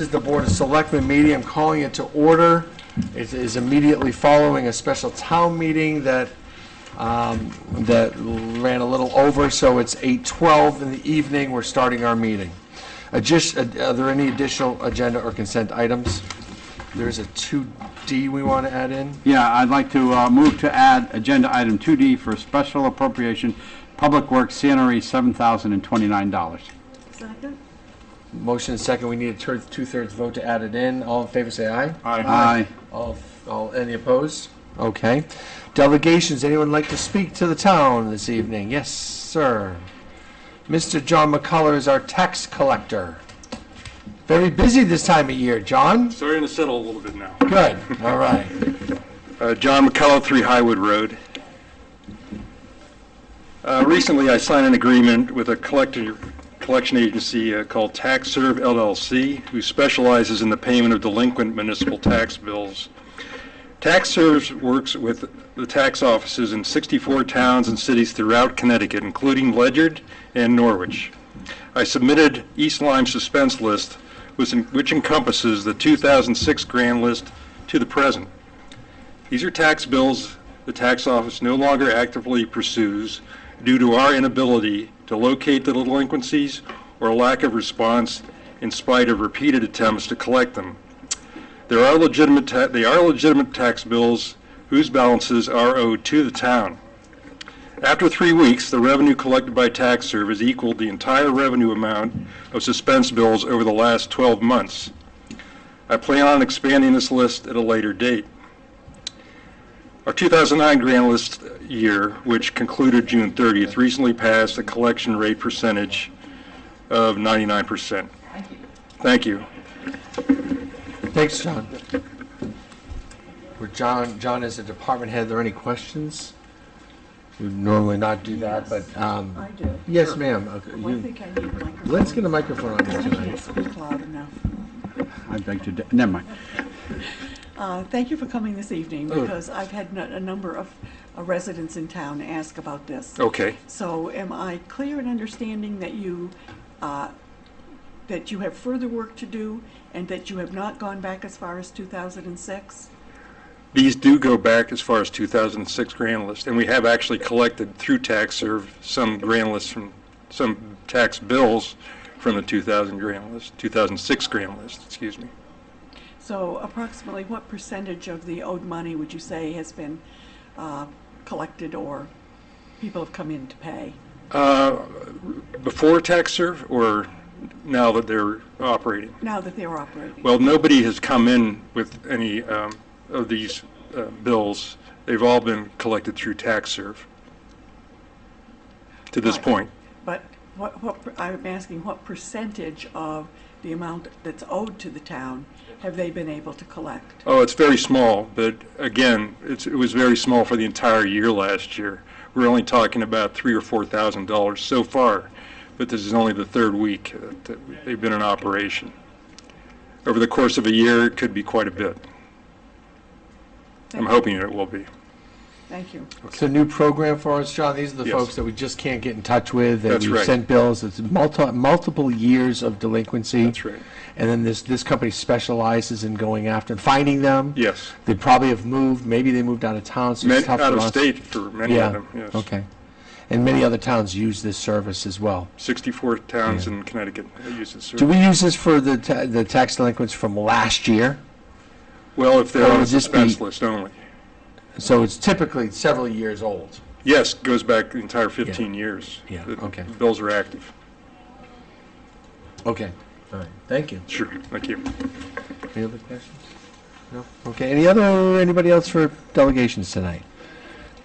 This is the Board of Selectmen meeting. I'm calling it to order. It is immediately following a special town meeting that ran a little over, so it's 8:12 in the evening. We're starting our meeting. Are there any additional agenda or consent items? There's a 2D we want to add in. Yeah, I'd like to move to add agenda item 2D for special appropriation, Public Works CNRE $7,029. Second? Motion and second. We need a two-thirds vote to add it in. All in favor, say aye. Aye. Any opposed? Okay. Delegations, anyone like to speak to the town this evening? Yes, sir. Mr. John McCullough is our tax collector. Very busy this time of year, John. Starting to settle a little bit now. Good, all right. John McCullough, 3 Highwood Road. Recently, I signed an agreement with a collection agency called TaxServe LLC, who specializes in the payment of delinquent municipal tax bills. TaxServe works with the tax offices in 64 towns and cities throughout Connecticut, including Ledyard and Norwich. I submitted East Lyme suspense list, which encompasses the 2006 grand list to the present. These are tax bills the tax office no longer actively pursues due to our inability to locate the delinquencies or lack of response in spite of repeated attempts to collect them. They are legitimate tax bills whose balances are owed to the town. After 3 weeks, the revenue collected by TaxServe has equaled the entire revenue amount of suspense bills over the last 12 months. I plan on expanding this list at a later date. Our 2009 grand list year, which concluded June 30th, recently passed a collection rate percentage of 99%. Thank you. Thanks, John. John is a department head. Are there any questions? We would normally not do that, but I do. yes, ma'am. I think I need a microphone. Let's get a microphone on this I can't tonight. speak loud enough. I'd like to, never mind. Thank you for coming this evening, Oh. because I've had a number of residents in town ask about this. Okay. So am I clear in understanding that you have further work to do and that you have not gone back as far as 2006? These do go back as far as 2006 grand list, and we have actually collected through TaxServe some grand lists from some tax bills from the 2006 grand list, excuse me. So approximately what percentage of the owed money would you say has been collected or people have come in to pay? Before TaxServe or now that they're operating? Now that they're operating? Well, nobody has come in with any of these bills. They've all been collected through TaxServe to this Right. point. But I'm asking what percentage of the amount that's owed to the town have they been able to collect? Oh, it's very small, but again, it was very small for the entire year last year. We're only talking about $3,000 or $4,000 so far, but this is only the 3rd week that they've been in operation. Over the course of a year, it could be quite a bit. I'm hoping it will be. Thank you. It's a new program for us, John. These are the Yes. folks that we just can't get in touch with. That's we've right. sent bills. It's multiple years of delinquency. That's right. And then this company specializes in going after and finding them. Yes. They probably have moved. Maybe they moved out of town, so it's tough Out for of us. state for many of them, yes. Okay. And many other towns use this service as well. 64 towns in Connecticut use this Do service. we use this for the tax delinquents from last year? Well, if they're Or on a would this be- suspense list only. So it's typically several years old. Yes, goes back the entire 15 years. Yeah, The okay. bills are active. Okay. All right. Thank you. Sure, thank you. Any other questions? No? Okay. Anybody else for delegations tonight?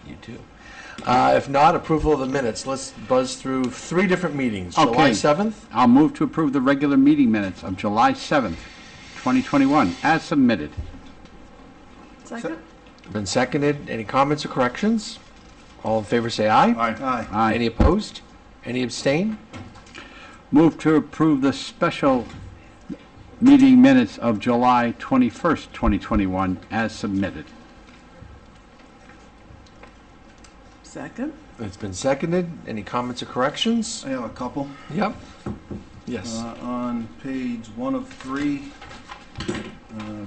You do. If not, approval of the minutes. Let's buzz through 3 different meetings. July Okay. 7th? I'll move to approve the regular meeting minutes of July 7th, 2021, as submitted. Second? Been seconded. Any comments or corrections? All in favor say aye. Aye. Any opposed? Any abstain? Move to approve the special meeting minutes of July 21st, 2021, as submitted. Second? It's been seconded. Any comments or corrections? I have a couple. Yep. Yes. On page 1 of 3,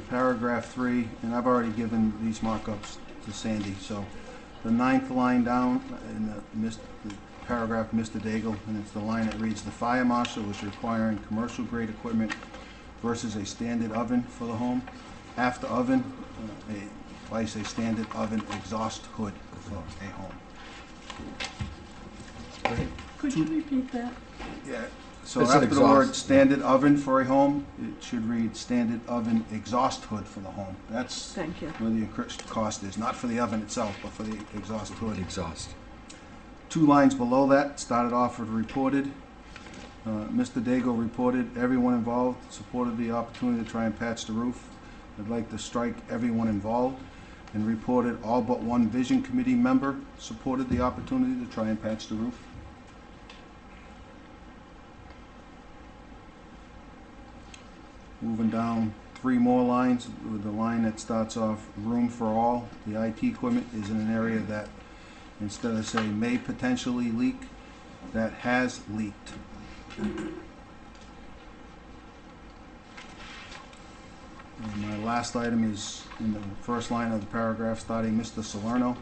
Paragraph 3, and I've already given these markups to Sandy, so the 9th line down in the paragraph, Mr. Daigle, and it's the line that reads, "The fire marshal is requiring commercial-grade equipment versus a standard oven for the home. After oven, place a standard oven exhaust hood for a home." Could you repeat that? Yeah. So It's an after the word exhaust. standard oven for a home, it should read standard oven exhaust hood for the home. That's Thank you. where the increased cost is, not for the oven itself, but for the exhaust hood. Exhaust. 2 lines below that, started off with reported. Mr. Daigle reported, everyone involved supported the opportunity to try and patch the roof. I'd like to strike everyone involved, and reported all but one vision committee member supported the opportunity to try and patch the roof. Moving down 3 more lines with the line that starts off room for all. The IT equipment is in an area that, instead of say may potentially leak, that has leaked. And my last item is in the first line of the paragraph, starting Mr. Salerno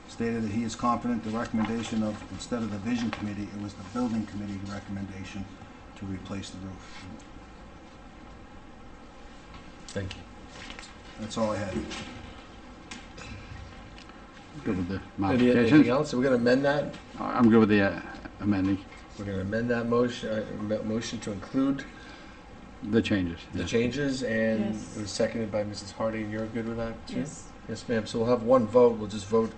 stated that he is confident the recommendation of, instead of the vision committee, it was the building committee recommendation to replace the roof. Thank you. That's all I had. Good with the Anything modifications. else? Are we going to amend that? I'm good with the amending We're going to amend that motion to include the changes. the Yeah. changes, and Yes. it was seconded by Mrs. Hardy, and you're good with that too? Yes. Yes, ma'am. So we'll have one vote. We'll just vote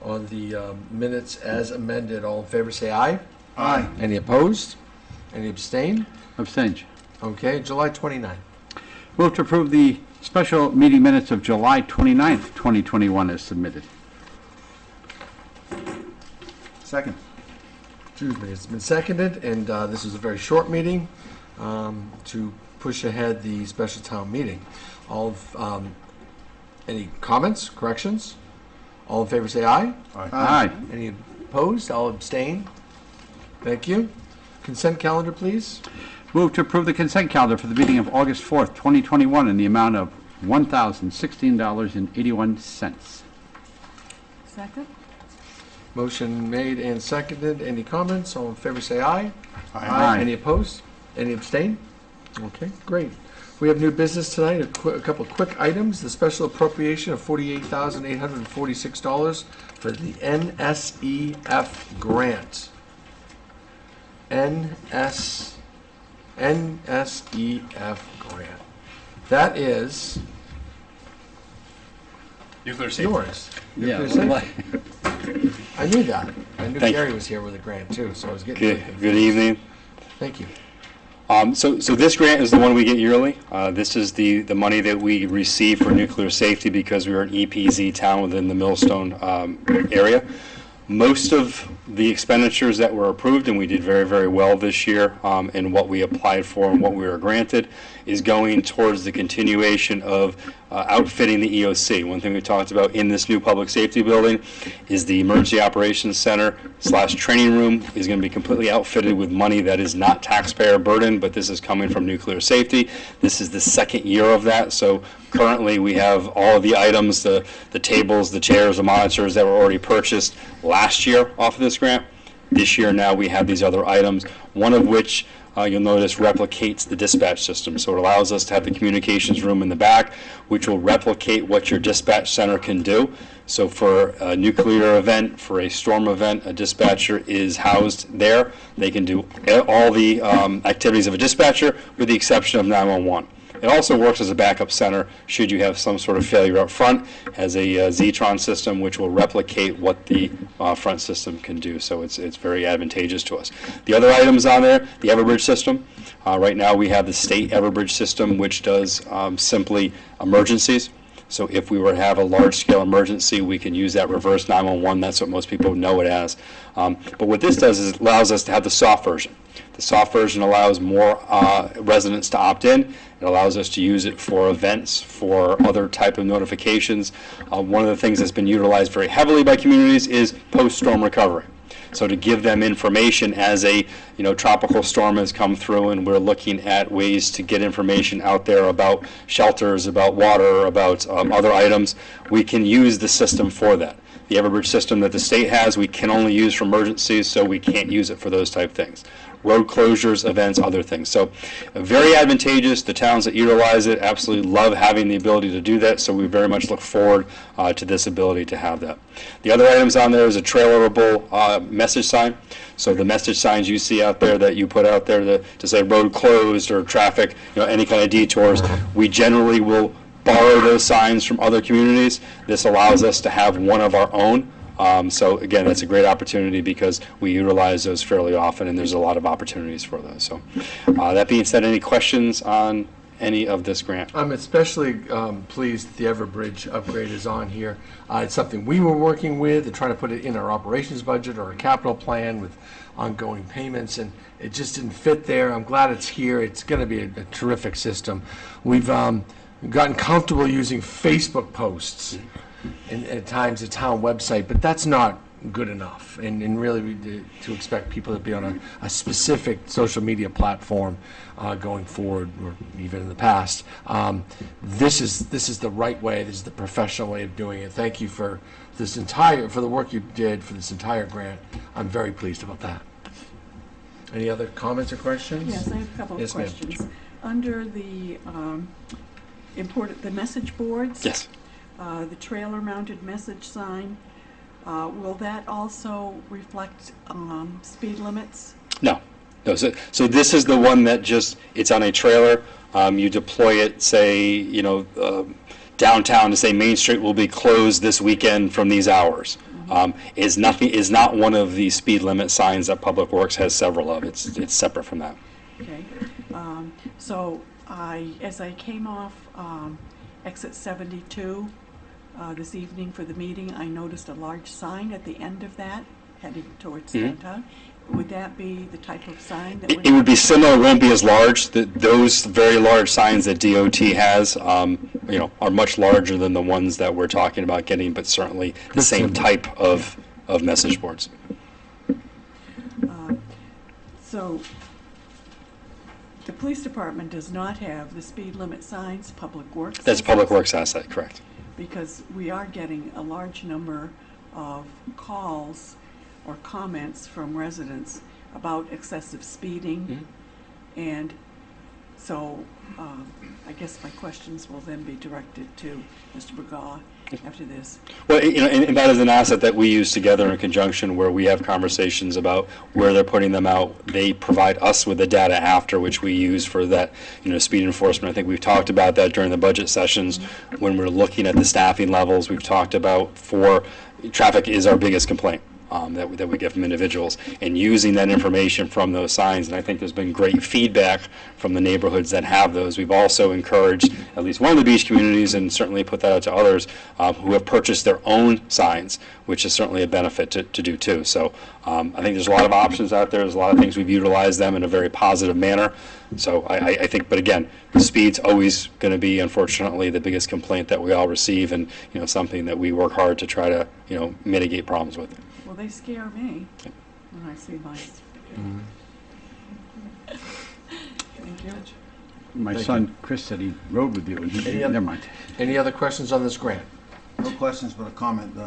on the minutes as amended. All in favor, say aye. Aye. Any opposed? Any abstain? Abstention. Okay, July 29th. Move to approve the special meeting minutes of July 29th, 2021 as submitted. Second. Excuse me, it's been seconded, and this is a very short meeting to push ahead the special town meeting. Any comments, corrections? All in favor, say aye. Aye. Any opposed? I'll abstain. Thank you. Consent calendar, please. Move to approve the consent calendar for the meeting of August 4th, 2021 in the amount of $1,016.81. Second? Motion made and seconded. Any comments? All in favor, say aye. Aye. Any opposed? Any abstain? Okay, great. We have new business tonight, a couple of quick items. The special appropriation of $48,846 for the NSEF grant. NSEF grant. That is Nuclear safety. yours. Yeah. Nuclear safety. I knew that. I knew Thank Gary you. was here with a grant too, so I was getting really Good, confused. good evening. Thank you. So this grant is the one we get yearly. This is the money that we receive for nuclear safety because we are an EPZ town within the Millstone area. Most of the expenditures that were approved, and we did very, very well this year, and what we applied for and what we were granted, is going towards the continuation of outfitting the EOC. One thing we talked about in this new public safety building is the Emergency Operations Center / training room is going to be completely outfitted with money that is not taxpayer burden, but this is coming from nuclear safety. This is the second year of that, so currently we have all of the items, the tables, the chairs, the monitors that were already purchased last year off of this grant. This year now we have these other items, one of which you'll notice replicates the dispatch system. So it allows us to have the communications room in the back, which will replicate what your dispatch center can do. So for a nuclear event, for a storm event, a dispatcher is housed there. They can do all the activities of a dispatcher with the exception of 911. It also works as a backup center should you have some sort of failure up front, has a Zetron system which will replicate what the front system can do, so it's very advantageous to us. The other items on there, the Everbridge system. Right now we have the state Everbridge system which does simply emergencies. So if we were to have a large-scale emergency, we can use that reverse 911. That's what most people know it as. But what this does is it allows us to have the soft version. The soft version allows more residents to opt in. It allows us to use it for events, for other type of notifications. One of the things that's been utilized very heavily by communities is post-storm recovery. So to give them information as a, tropical storm has come through and we're looking at ways to get information out there about shelters, about water, about other items, we can use the system for that. The Everbridge system that the state has, we can only use for emergencies, so we can't use it for those type things. Road closures, events, other things. So very advantageous. The towns that utilize it absolutely love having the ability to do that, so we very much look forward to this ability to have that. The other items on there is a trailerable message sign. So the message signs you see out there that you put out there to say road closed or traffic, any kind of detours, we generally will borrow those signs from other communities. This allows us to have one of our own. So again, that's a great opportunity because we utilize those fairly often, and there's a lot of opportunities for those. So that being said, any questions on any of this grant? I'm especially pleased that the Everbridge upgrade is on here. It's something we were working with and trying to put it in our operations budget or a capital plan with ongoing payments, and it just didn't fit there. I'm glad it's here. It's going to be a terrific system. We've gotten comfortable using Facebook posts and at times the town website, but that's not good enough. And really to expect people to be on a specific social media platform going forward, or even in the past, this is the right way. This is the professional way of doing it. Thank you for the work you did for this entire grant. I'm very pleased about that. Any other comments or questions? Yes, I have a couple of Yes, ma'am. questions. Under the the message boards. Yes. The trailer-mounted message sign, will that also reflect speed limits? No. So this is the one that it's on a trailer. You deploy it, say, downtown to say Main Street will be closed this weekend from these hours. Is not one of the speed limit signs that Public Works has several of. It's separate from that. Okay. So as I came off exit 72 this evening for the meeting, I noticed a large sign at the end of that heading towards downtown. Would that be the type of sign that It would be similar. It won't be as large. Those very large signs that DOT has, are much larger than the ones that we're talking about getting, but certainly the same type of message boards. So the police department does not have the speed limit signs, Public Works. That's has Public those? Works asset, correct? Because we are getting a large number of calls or comments from residents about excessive speeding. And so I guess my questions will then be directed to Mr. Bergaw after this. Well, and that is an asset that we use together in conjunction where we have conversations about where they're putting them out. They provide us with the data after, which we use for that, speed enforcement. I think we've talked about that during the budget sessions when we're looking at the staffing levels. We've talked about traffic is our biggest complaint. That we get from individuals, and using that information from those signs. And I think there's been great feedback from the neighborhoods that have those. We've also encouraged at least one of the beach communities, and certainly put that out to others, who have purchased their own signs, which is certainly a benefit to do too. So I think there's a lot of options out there. There's a lot of things we've utilized them in a very positive manner. So I think, but again, the speed's always going to be, unfortunately, the biggest complaint that we all receive, and something that we work hard to try to mitigate problems with. Well, they scare me when I see my. Thank you. My Thank son, Chris, said he rode with you, and Any other- never mind. Any other questions on this grant? No questions, but a comment.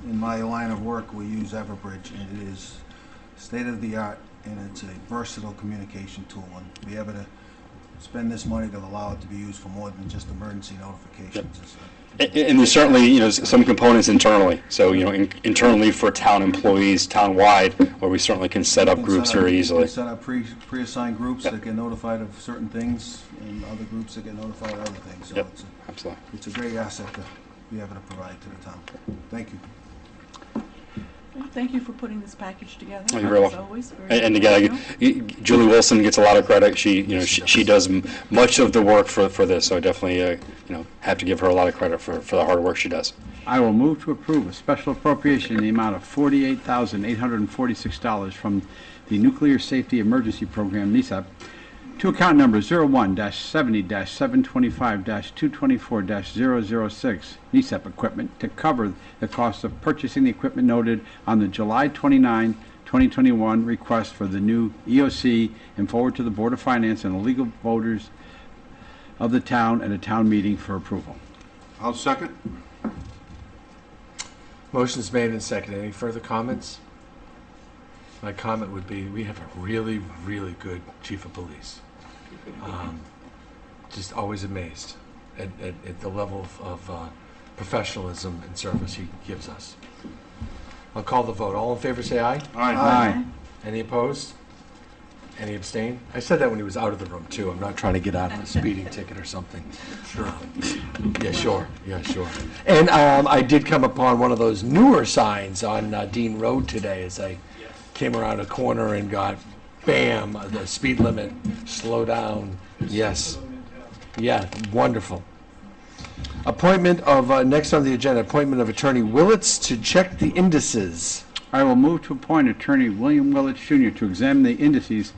In my line of work, we use Everbridge, and it is state-of-the-art, and it's a versatile communication tool. And to be able to spend this money to allow it to be used for more than just emergency notifications is And there's certainly, some components internally. So, internally for town employees, town-wide, where we certainly can set up groups very easily. We set up pre-assigned groups that get notified of certain things, and other groups that get notified of other things. So Yep, it's absolutely. it's a great asset to be able to provide to the town. Thank you. Thank you for putting this package together. Oh, you're very As welcome. always, very And again, Julie Wilson gets a lot of credit. She does much of the work for this. So I definitely, have to give her a lot of credit for the hard work she does. I will move to approve a special appropriation in the amount of $48,846 from the Nuclear Safety Emergency Program, NESEP, to account number 01-70-725-224-006, NESEP equipment, to cover the cost of purchasing the equipment noted on the July 29, 2021 request for the new EOC and forward to the Board of Finance and the legal voters of the town at a town meeting for approval. I'll second. Motion's made and seconded. Any further comments? My comment would be, we have a really, really good chief of police. Just always amazed at the level of professionalism and service he gives us. I'll call the vote. All in favor say aye. Aye. Any opposed? Any abstain? I said that when he was out of the room, too. I'm not trying to get out of a speeding ticket or something. Sure. Yeah, sure. Yeah, sure. And I did come upon one of those newer signs on Dean Road today as I came around a corner and got, bam, the speed limit, slow down. Yes. Yeah, wonderful. Appointment of, next on the agenda, appointment of Attorney Willits to check the indices. I will move to appoint Attorney William Willits Jr. to examine the indices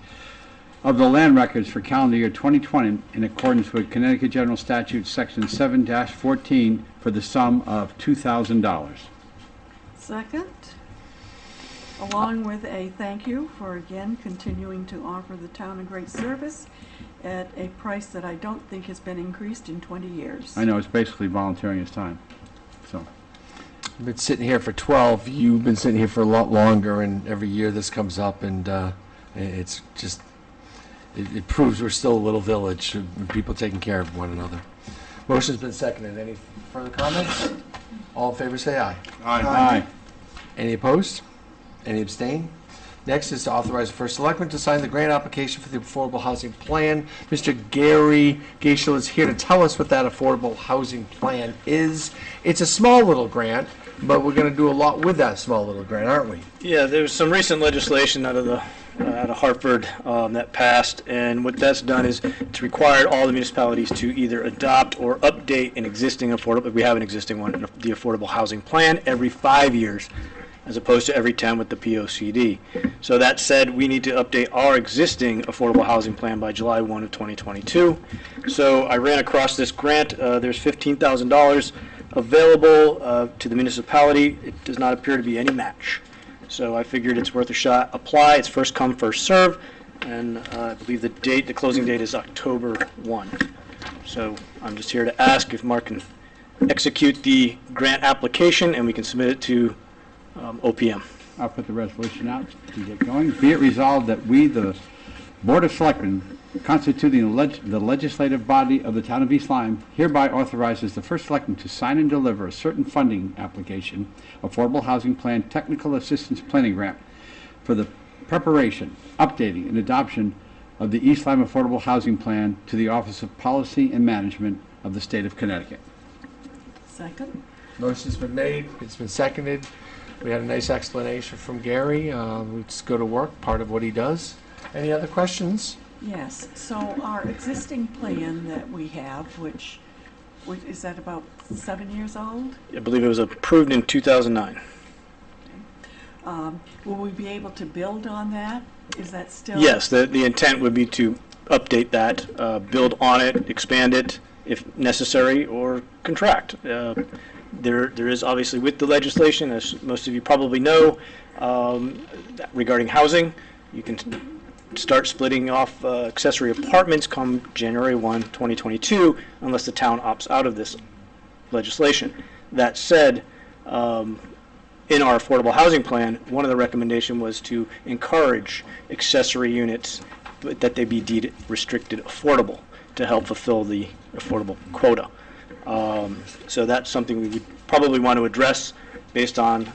of the land records for calendar year 2020 in accordance with Connecticut General Statute Section 7-14 for the sum of $2,000. Second, along with a thank you for again continuing to offer the town a great service at a price that I don't think has been increased in 20 years. I know it's basically volunteering his time, so. I've been sitting here for 12. You've been sitting here for a lot longer, and every year this comes up, and it's just, it proves we're still a little village, people taking care of one another. Motion's been seconded. Any further comments? All in favor say aye. Aye. Any opposed? Any abstain? Next is to authorize the first selectman to sign the grant application for the Affordable Housing Plan. Mr. Gary Gaishel is here to tell us what that Affordable Housing Plan is. It's a small little grant, but we're going to do a lot with that small little grant, aren't we? Yeah, there's some recent legislation out of Hartford that passed, and what that's done is it's required all the municipalities to either adopt or update an existing affordable, we have an existing one, the Affordable Housing Plan, every 5 years, as opposed to every 10 with the POCD. So that said, we need to update our existing affordable housing plan by July 1 of 2022. So I ran across this grant. There's $15,000 available to the municipality. It does not appear to be any match. So I figured it's worth a shot. Apply. It's first come, first serve. And I believe the closing date is October 1. So I'm just here to ask if Mark can execute the grant application and we can submit it to OPM. I'll put the resolution out to get going. Be it resolved that we, the Board of Selectmen, constituting the legislative body of the town of East Lyme, hereby authorizes the first selectman to sign and deliver a certain funding application, Affordable Housing Plan Technical Assistance Planning Grant, for the preparation, updating, and adoption of the East Lyme Affordable Housing Plan to the Office of Policy and Management of the State of Connecticut. Second, Motion's been made. It's been seconded. We had a nice explanation from Gary. We just go to work, part of what he does. Any other questions? yes, so our existing plan that we have, which is that about 7 years old? I believe it was approved in 2009. Will we be able to build on that? Is that still? Yes, the intent would be to update that, build on it, expand it if necessary, or contract. There is obviously with the legislation, as most of you probably know, regarding housing, you can start splitting off accessory apartments come January 1, 2022, unless the town opts out of this legislation. That said, in our affordable housing plan, one of the recommendations was to encourage accessory units, but that they be deemed restricted affordable to help fulfill the affordable quota. So that's something we would probably want to address based on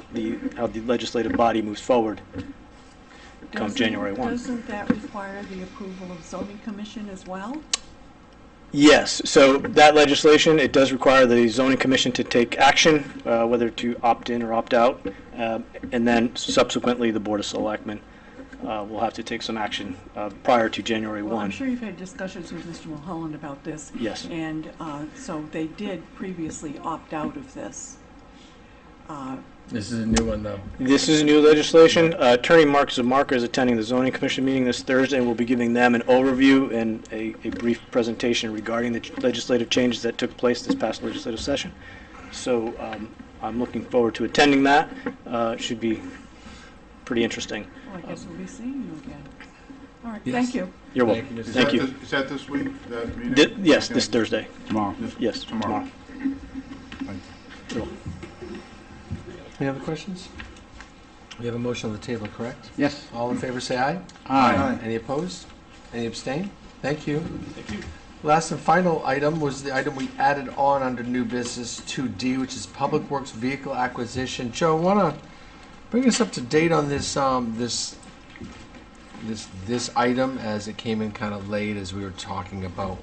how the legislative body moves forward come January 1. Doesn't that require the approval of zoning commission as well? Yes, so that legislation, it does require the zoning commission to take action, whether to opt in or opt out, and then subsequently the Board of Selectmen will have to take some action prior to January 1. Well, I'm sure you've had discussions with Mr. Mulholland about this. Yes. And so they did previously opt out of this. This is a new one, though. This is new legislation. Attorney Mark Zamarka is attending the zoning commission meeting this Thursday, and we'll be giving them an overview and a brief presentation regarding the legislative changes that took place this past legislative session. So I'm looking forward to attending that. It should be pretty interesting. Well, I guess we'll be seeing you again. All right, Yes. thank you. You're welcome. Thank you, Mr. Thank you. Is that this week, that meeting? Yes, this Thursday. Tomorrow. Yes, tomorrow. Any other questions? We have a motion on the table, correct? Yes. All in favor, say aye. Aye. Any opposed? Any abstain? Thank you. Thank you. Last and final item was the item we added on under new business 2D, which is Public Works Vehicle Acquisition. Joe, want to bring us up to date on this, this item, as it came in kind of late as we were talking about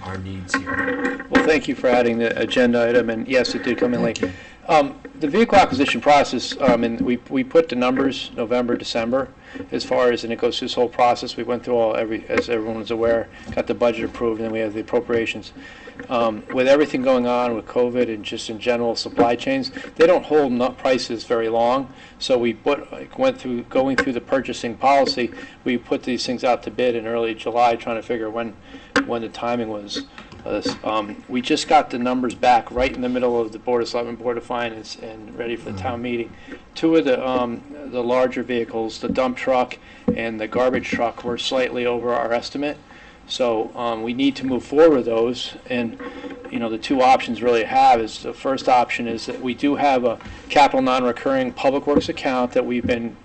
our needs here. Well, thank you for adding the agenda item, and yes, it did come in late. Thank The vehicle acquisition process, and we put the numbers November, December, as far as, and it goes through this whole process. We went through as everyone is aware, got the budget approved, and then we have the appropriations. With everything going on with COVID and just in general supply chains, they don't hold prices very long. So we going through the purchasing policy, we put these things out to bid in early July, trying to figure when the timing was. We just got the numbers back right in the middle of the Board of Selectmen, Board of Finance, and ready for the town meeting. Two of the larger vehicles, the dump truck and the garbage truck, were slightly over our estimate. So we need to move forward with those. And the two options really have is, the first option is that we do have a capital non-recurring public works account that we've been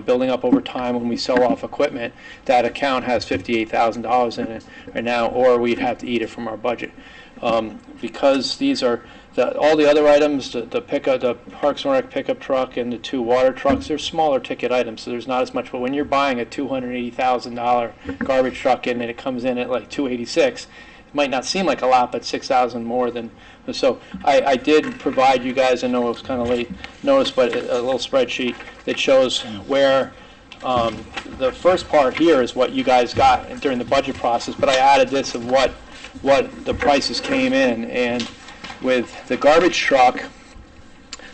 building up over time when we sell off equipment. That account has $58,000 in it right now, or we'd have to eat it from our budget. Because these are all the other items, the Parks and Rec pickup truck and the two water trucks, they're smaller ticket items, so there's not as much. But when you're buying a $280,000 garbage truck and it comes in at like $286,000, it might not seem like a lot, but $6,000 more than. So I did provide you guys, I know it was kind of late notice, but a little spreadsheet that shows where the first part here is what you guys got during the budget process, but I added this of what the prices came in. And with the garbage truck,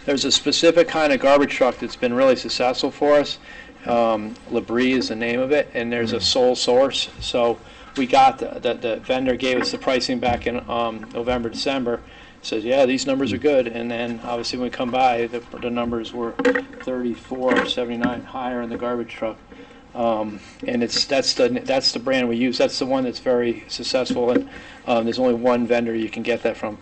there's a specific kind of garbage truck that's been really successful for us. Labrie is the name of it, and there's a sole source. So we got the vendor gave us the pricing back in November, December. Says, yeah, these numbers are good, and then obviously when we come by, the numbers were 34, 79 higher in the garbage truck. And that's the brand we use. That's the one that's very successful, and there's only one vendor you can get that from.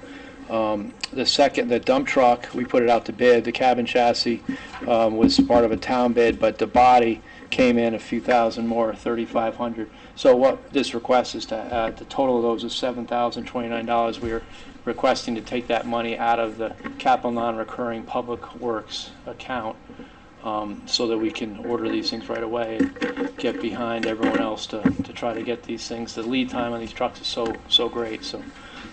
The dump truck, we put it out to bid. The cabin chassis was part of a town bid, but the body came in a few thousand more, $3,500. So what this request is to the total of those is $7,029. We are requesting to take that money out of the capital non-recurring public works account, so that we can order these things right away and get behind everyone else to try to get these things. The lead time on these trucks is so great. So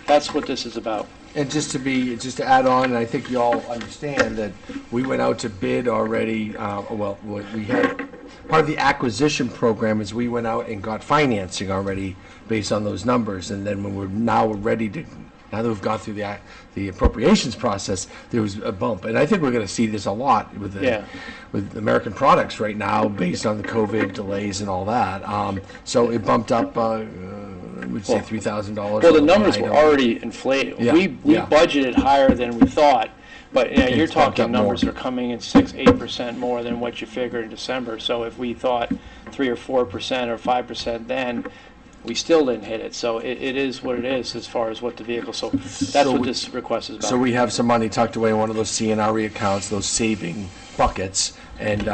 that's what this is about. And just to add on, and I think you all understand that we went out to bid already. We had part of the acquisition program is we went out and got financing already based on those numbers, and then when we're ready to. Now that we've gone through the appropriations process, there was a bump, and I think we're going to see this a lot with American Products right now, based on the COVID delays and all that. So it bumped up. We'd say $3,000. Well, the numbers were already inflated. Yeah, We budgeted higher than we thought, but you're It's bumped talking up numbers more. are coming in 6-8% more than what you figured in December. So if we thought 3 or 4% or 5%, then we still didn't hit it. So it is what it is as far as what the vehicle. So that's what this request is about. So we have some money tucked away in one of those CNRE accounts, those saving buckets, and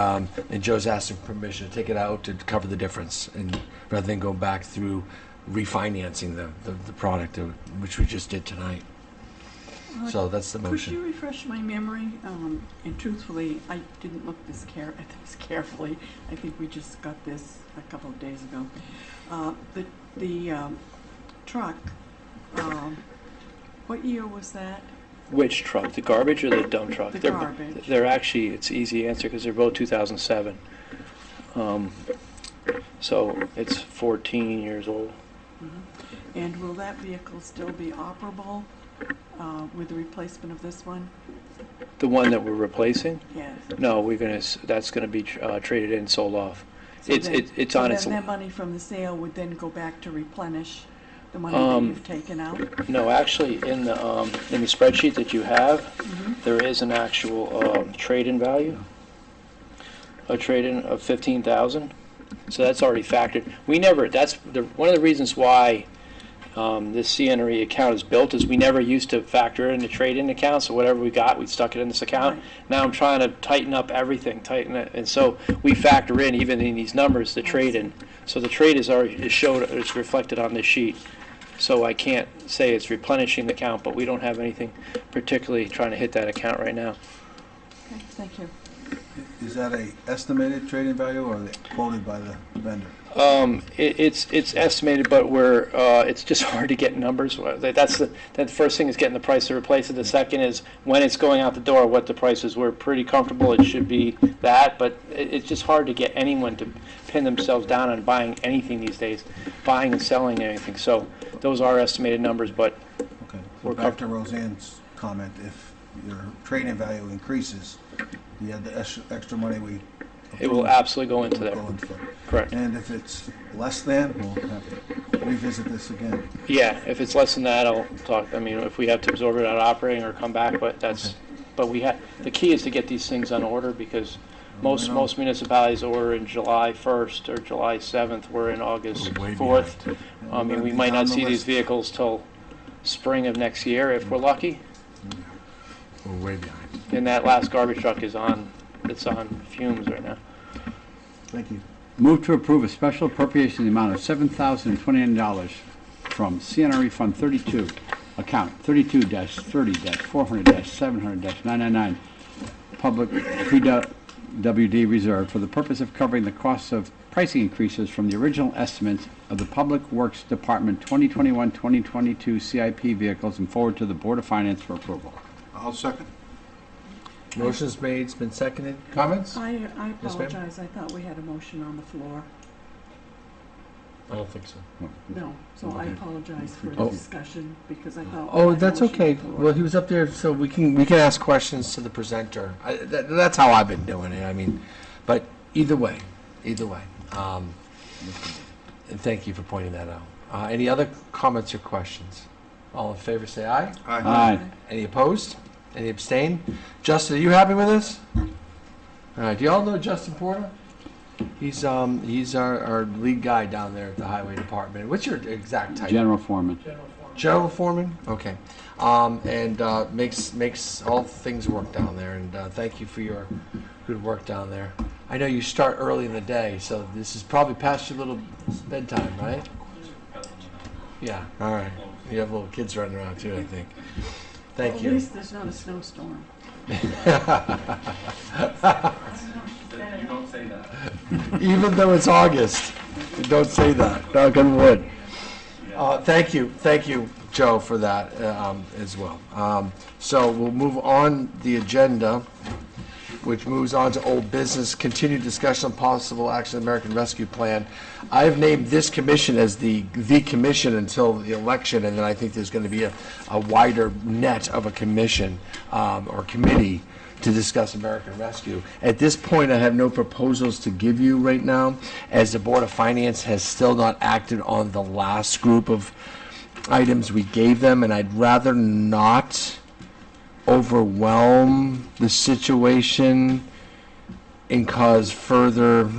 Joe's asking permission to take it out to cover the difference, and rather than go back through refinancing the product, which we just did tonight. So that's the motion. Could you refresh my memory? And truthfully, I didn't look this carefully. I think we just got this a couple of days ago. The truck, what year was that? Which truck, the garbage or the dump truck? The garbage. They're actually, it's an easy answer because they're both 2007. So it's 14 years old. And will that vehicle still be operable with the replacement of this one? The one that we're replacing? Yes. No, that's gonna be traded in, sold off. So then- It's on its, So then that money from the sale would then go back to replenish the money that you've taken out? no, actually, in the spreadsheet that you have, there is an actual trade-in value. A trade-in of 15,000, so that's already factored. One of the reasons why this CNRE account is built is we never used to factor in the trade-in account, so whatever we got, we stuck it in this account. Right. Now I'm trying to tighten up everything, tighten it, and so we factor in, even in these numbers, the trade-in. So the trade is reflected on this sheet. So I can't say it's replenishing the account, but we don't have anything particularly trying to hit that account right now. Okay, thank you. Is that a estimated trading value or are they quoted by the vendor? It's estimated, but it's just hard to get numbers. That's the first thing is getting the price to replace it. The second is when it's going out the door, what the price is. We're pretty comfortable it should be that, but it's just hard to get anyone to pin themselves down on buying anything these days, buying and selling anything. So those are estimated numbers, but Okay. We're So back to Roseanne's comment, if your trading value increases, you have the extra money we it will absolutely go into there. go into it. Correct. And if it's less than, we'll have to revisit this again. Yeah, if it's less than that, I'll talk. I mean, if we have to absorb it out of operating or come back, but the key is to get these things on order because most municipalities order in July 1st or July 7th. We're in August 4th. I mean, we might not see these vehicles till spring of next year if we're lucky. We're way behind. And that last garbage truck it's on fumes right now. Thank you. Move to approve a special appropriation in the amount of $7,029 from CNRE Fund 32, account 32-30-400-700-999, Public PWD Reserve, for the purpose of covering the costs of pricing increases from the original estimates of the Public Works Department 2021-2022 CIP vehicles and forward to the Board of Finance for approval. I'll second. Motion's made, it's been seconded. Comments? I Yes, ma'am? apologize, I thought we had a motion on the floor. I don't think so. No, so I apologize for the Oh. discussion because I thought. Oh, we had a that's motion on okay. the floor. Well, he was up there, so we can ask questions to the presenter. That's how I've been doing it. I mean, but either way. And thank you for pointing that out. Any other comments or questions? All in favor, say aye. Aye. Any opposed? Any abstain? Justin, are you happy with this? All right. Do you all know Justin Porter? He's our lead guy down there at the Highway Department. What's your exact title? General Foreman. General Foreman? Okay. And makes all things work down there. And thank you for your good work down there. I know you start early in the day, so this is probably past your little bedtime, right? Yeah. All right. You have little kids running around too, I think. Thank At you. least there's not a snowstorm. Even though it's August, don't say that. Knock on wood. Thank you, Joe, for that as well. So we'll move on the agenda, which moves on to old business, continued discussion on possible action American Rescue Plan. I've named this commission as the commission until the election, and then I think there's going to be a wider net of a commission or committee to discuss American Rescue. At this point, I have no proposals to give you right now, as the Board of Finance has still not acted on the last group of items we gave them, and I'd rather not overwhelm the situation and cause further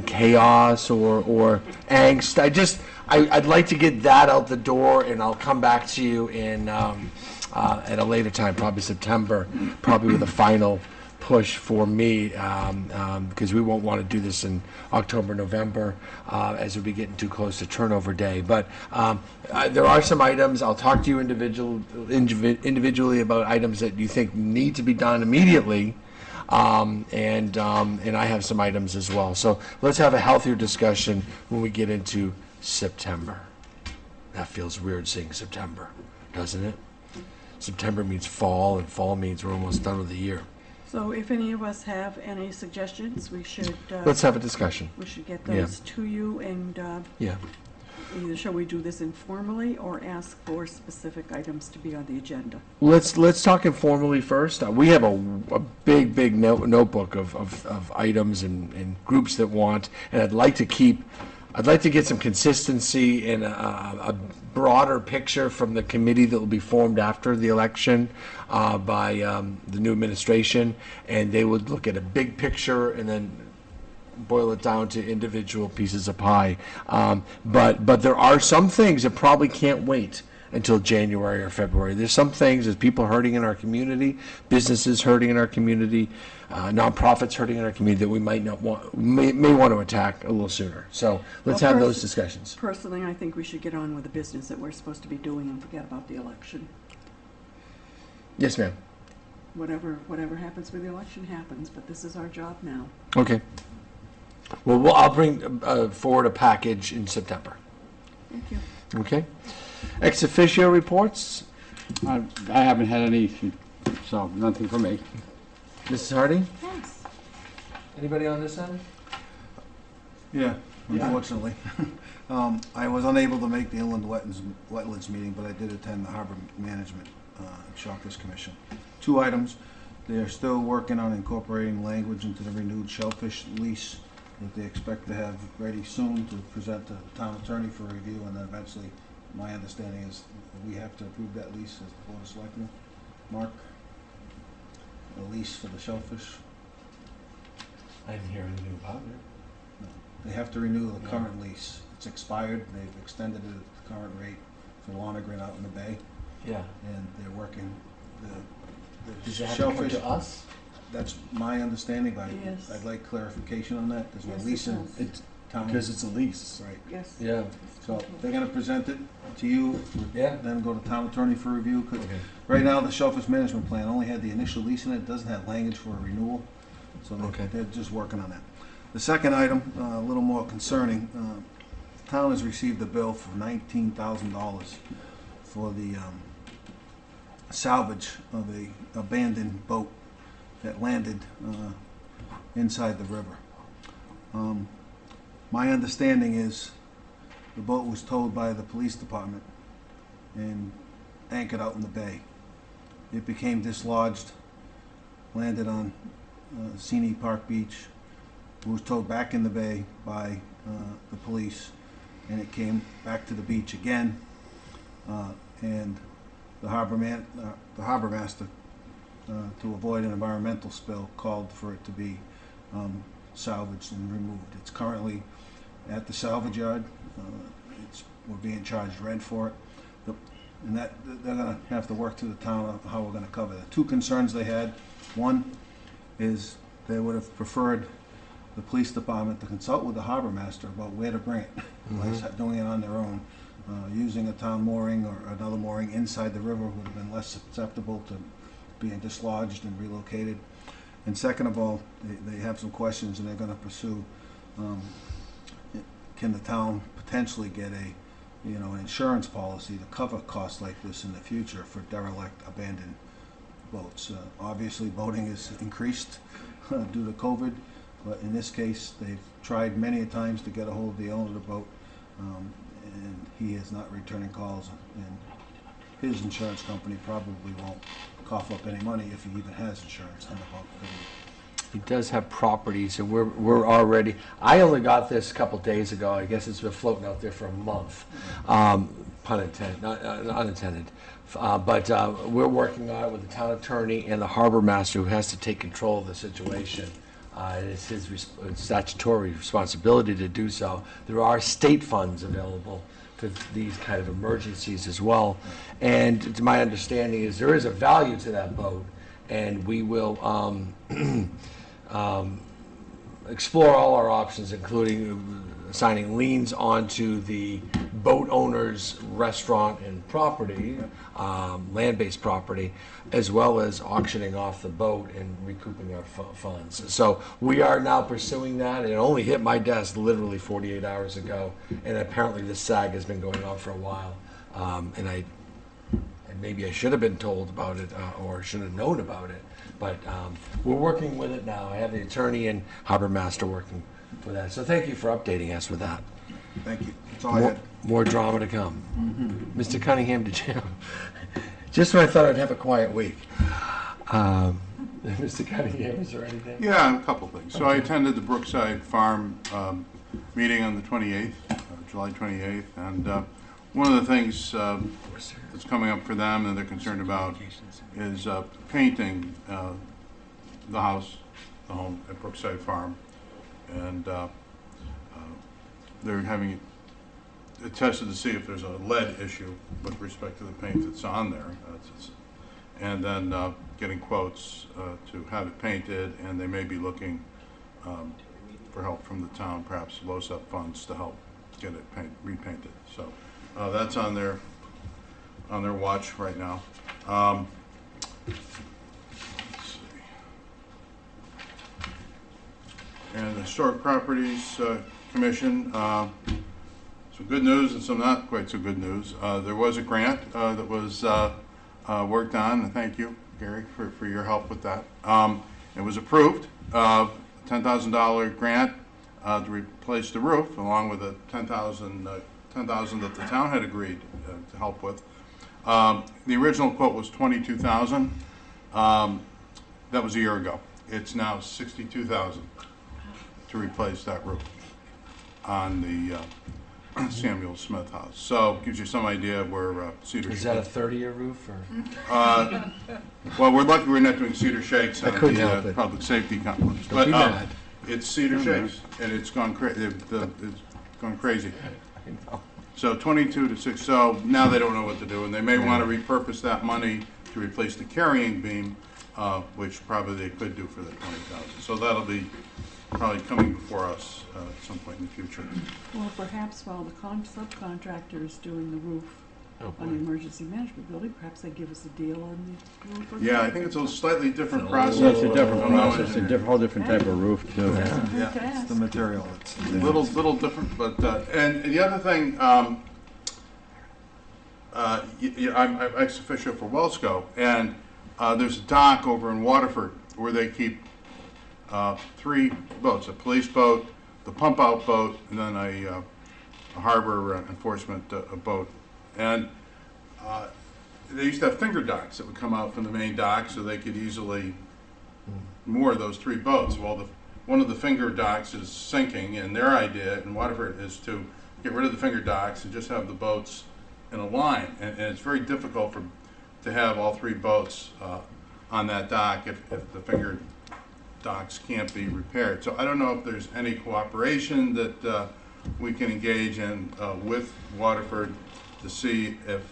chaos or angst. I'd like to get that out the door, and I'll come back to you in at a later time, probably September, probably with a final push for me, because we won't want to do this in October, November, as we'll be getting too close to turnover day. But there are some items. I'll talk to you individually about items that you think need to be done immediately, and I have some items as well. So let's have a healthier discussion when we get into September. That feels weird saying September, doesn't it? September means fall, and fall means we're almost done with the year. So if any of us have any suggestions, we should. Let's have a discussion. We should get those to you and Yeah. either shall we do this informally or ask for specific items to be on the agenda? Let's talk informally first. We have a big notebook of items and groups that want, and I'd like to get some consistency and a broader picture from the committee that will be formed after the election by the new administration, and they would look at a big picture and then boil it down to individual pieces of pie. But there are some things that probably can't wait until January or February. There's some things, there's people hurting in our community, businesses hurting in our community, nonprofits hurting in our community that we might not want, may want to attack a little sooner. So let's Well, have those discussions. Personally, I think we should get on with the business that we're supposed to be doing and forget about the election. Yes, ma'am. Whatever happens with the election happens, but this is our job now. Okay. Well, I'll bring forward a package in September. Thank you. Okay. Ex officio reports. I haven't had any, so nothing for me. Mrs. Harding? Thanks. Anybody on this end? Yeah, unfortunately. I was unable to make the Inland Wetlands meeting, but I did attend the Harbor Management Shellfish Commission. 2 items. They are still working on incorporating language into the renewed shellfish lease that they expect to have ready soon to present to the town attorney for review, and then eventually, my understanding is we have to approve that lease as the Board of Selectmen. Mark? The lease for the shellfish? I didn't hear anything about it. They have to renew the current lease. It's expired, they've extended it at the current rate for Lonergan out in the bay, Yeah. and they're working the Does it have to come shellfish. to us? That's my understanding, but Yes. I'd like clarification on that, because Yes, we're it leasing does. It's town. because it's a lease. Right, Yes. Yeah. so they're gonna present it to you, Yeah. then go to town attorney for review, 'cause Okay. right now, the shellfish management plan only had the initial lease in it, doesn't have language for a renewal, so Okay. they're just working on that. The second item, a little more concerning, the town has received a bill for $19,000 for the salvage of a abandoned boat that landed inside the river. My understanding is the boat was towed by the police department and anchored out in the bay. It became dislodged, landed on Seney Park Beach, was towed back in the bay by the police, and it came back to the beach again, and the harbor master, to avoid an environmental spill, called for it to be salvaged and removed. It's currently at the salvage yard. We're being charged rent for it. And that, they're gonna have to work through the town on how we're gonna cover that. 2 concerns they had. One is they would have preferred the police department to consult with the harbor master about where to bring it. Like doing it on their own. Using a town mooring or another mooring inside the river would have been less susceptible to being dislodged and relocated. And second of all, they have some questions and they're gonna pursue, can the town potentially get an insurance policy to cover costs like this in the future for derelict, abandoned boats? Obviously, boating is increased due to COVID, but in this case, they've tried many a times to get a hold of the owner of the boat, and he is not returning calls, and his insurance company probably won't cough up any money if he even has insurance on the boat. He does have properties, and we're already, I only got this a couple days ago. I guess it's been floating out there for a month. Pun intended, not unintended. But we're working on it with the town attorney and the harbor master, who has to take control of the situation. It's his statutory responsibility to do so. There are state funds available for these kind of emergencies as well. And to my understanding is there is a value to that boat, and we will explore all our options, including assigning liens onto the boat owner's restaurant and property, land-based property, as well as auctioning off the boat and recouping our funds. So we are now pursuing that. It only hit my desk literally 48 hours ago, and apparently this SAG has been going on for a while. And maybe I should have been told about it or should have known about it, but we're working with it now. I have the attorney and harbor master working for that. So thank you for updating us with that. Thank you. That's all I had. More drama to come. Mr. Cunningham, did you? Just when I thought I'd have a quiet week. Mr. Cunningham, is there anything? Yeah, a couple things. So I attended the Brookside Farm meeting on the 28th, July 28th, and one of the things that's coming up for them and they're concerned about is painting the house, the home at Brookside Farm, and they're having it tested to see if there's a lead issue with respect to the paint that's on there. And then getting quotes to have it painted, and they may be looking for help from the town, perhaps LoSAP funds to help get it repainted. So that's on their watch right now. Let's see. And the Historic Properties Commission, some good news and some not quite so good news. There was a grant that was worked on, and thank you, Gary, for your help with that. It was approved, $10,000 grant to replace the roof, along with the $10,000 that the town had agreed to help with. The original quote was $22,000. That was a year ago. It's now $62,000 to replace that roof on the Samuel Smith house. So gives you some idea of where Cedar Shakes. Is that a 30-year roof or? Well, we're lucky we're not doing Cedar Shakes on couldn't help the it. public safety complex. Don't be mad. It's Cedar Shakes, and it's gone crazy. I know. So 22 to 6. So now they don't know what to do, and they may want to repurpose that money to replace the carrying beam, which probably they could do for the $20,000. So that'll be probably coming before us at some point in the future. Well, perhaps while the subcontractor is doing the roof Oh, on the boy. emergency management building, perhaps they give us a deal on the roof. or Yeah, I something. think it's a slightly different process. So it's a different I'm not process, a engineer. whole different type of roof, too. Yeah. Okay. It's the material. It's Little different, but, and the other thing, I'm ex officio for Wellsco, and there's a dock over in Waterford where they keep 3 boats, a police boat, the pump-out boat, and then a harbor enforcement boat. And they used to have finger docks that would come out from the main dock so they could easily moor those 3 boats. Well, one of the finger docks is sinking, and their idea in Waterford is to get rid of the finger docks and just have the boats in a line. And it's very difficult to have all 3 boats on that dock if the finger docks can't be repaired. So I don't know if there's any cooperation that we can engage in with Waterford to see if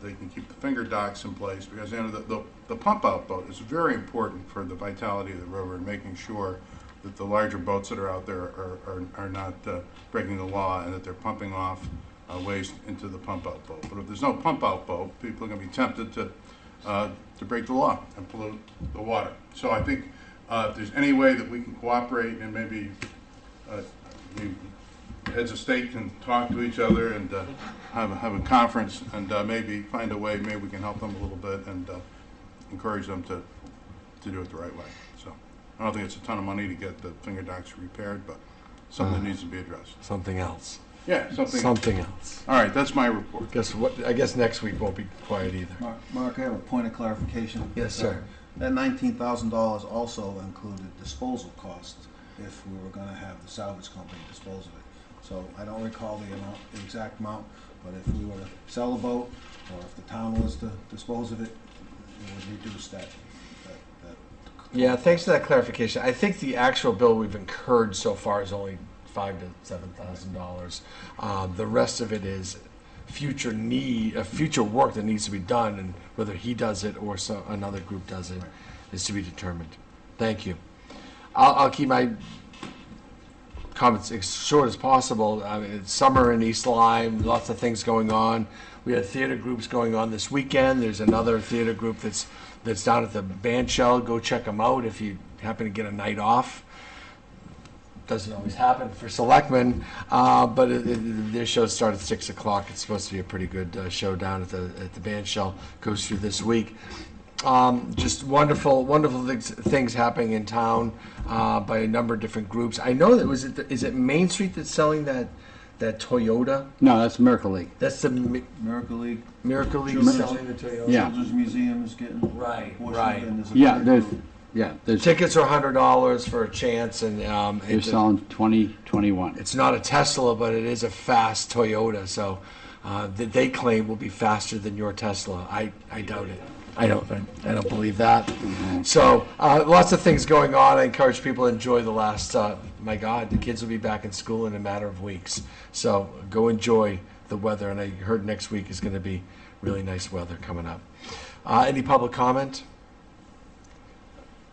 they can keep the finger docks in place, because the pump-out boat is very important for the vitality of the river and making sure that the larger boats that are out there are not breaking the law and that they're pumping off waste into the pump-out boat. But if there's no pump-out boat, people are going to be tempted to break the law and pollute the water. So I think if there's any way that we can cooperate, and maybe heads of state can talk to each other and have a conference and maybe find a way, maybe we can help them a little bit and encourage them to do it the right way. So I don't think it's a ton of money to get the finger docks repaired, but something that needs to be addressed. Something else. Yeah, something. Something else. All right, that's my report. I guess next week won't be quiet either. Mark, I have a point of clarification. Yes, sir. That $19,000 also included disposal costs if we were going to have the salvage company dispose of it. So I don't recall the exact amount, but if we were to sell the boat, or if the town was to dispose of it, it would reduce that. Yeah, thanks for that clarification. I think the actual bill we've incurred so far is only $5,000 to $7,000. The rest of it is future work that needs to be done, and whether he does it or another group does it is to be determined. Thank you. I'll keep my comments as short as possible. I mean, it's summer in East Lyme, lots of things going on. We had theater groups going on this weekend. There's another theater group that's down at the band shell. Go check them out if you happen to get a night off. Doesn't always happen for selectmen, but their shows start at 6 o'clock. It's supposed to be a pretty good show down at the band shell. Goes through this week. Just wonderful things happening in town by a number of different groups. I know that is it Main Street that's selling that Toyota, No, that's Miracle League. that's the Miracle League, Miracle League Children's- selling the Toyota? Yeah. Children's Museum is getting a Right, portion, right. and there's a Yeah, fire there's, group. there's, Tickets are $100 for a chance, and they're selling 2021. it's not a Tesla, but it is a fast Toyota, so that they claim will be faster than your Tesla. I doubt it. I don't believe that. So lots of things going on. I encourage people to enjoy the last. My God, the kids will be back in school in a matter of weeks. So go enjoy the weather. And I heard next week is going to be really nice weather coming up. Any public comment?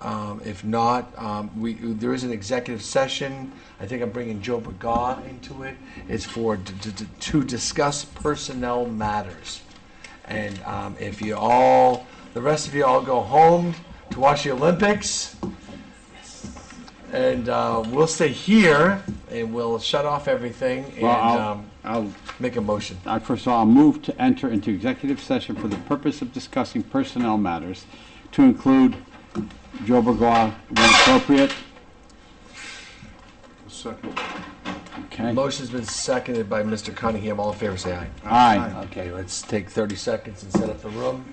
If not, there is an executive session. I think I'm bringing Joe Bergaw into it. It's for to discuss personnel matters. And if you all, the rest of you all go home to watch the Olympics, and we'll stay here and we'll shut off everything and Well, I'll, make a motion. first of all, I'll move to enter into executive session for the purpose of discussing personnel matters to include Joe Bergois when appropriate. Second. Okay. Motion's been seconded by Mr. Cunningham. All in favor, say aye. Aye. Okay, let's take 30 seconds and set up the room.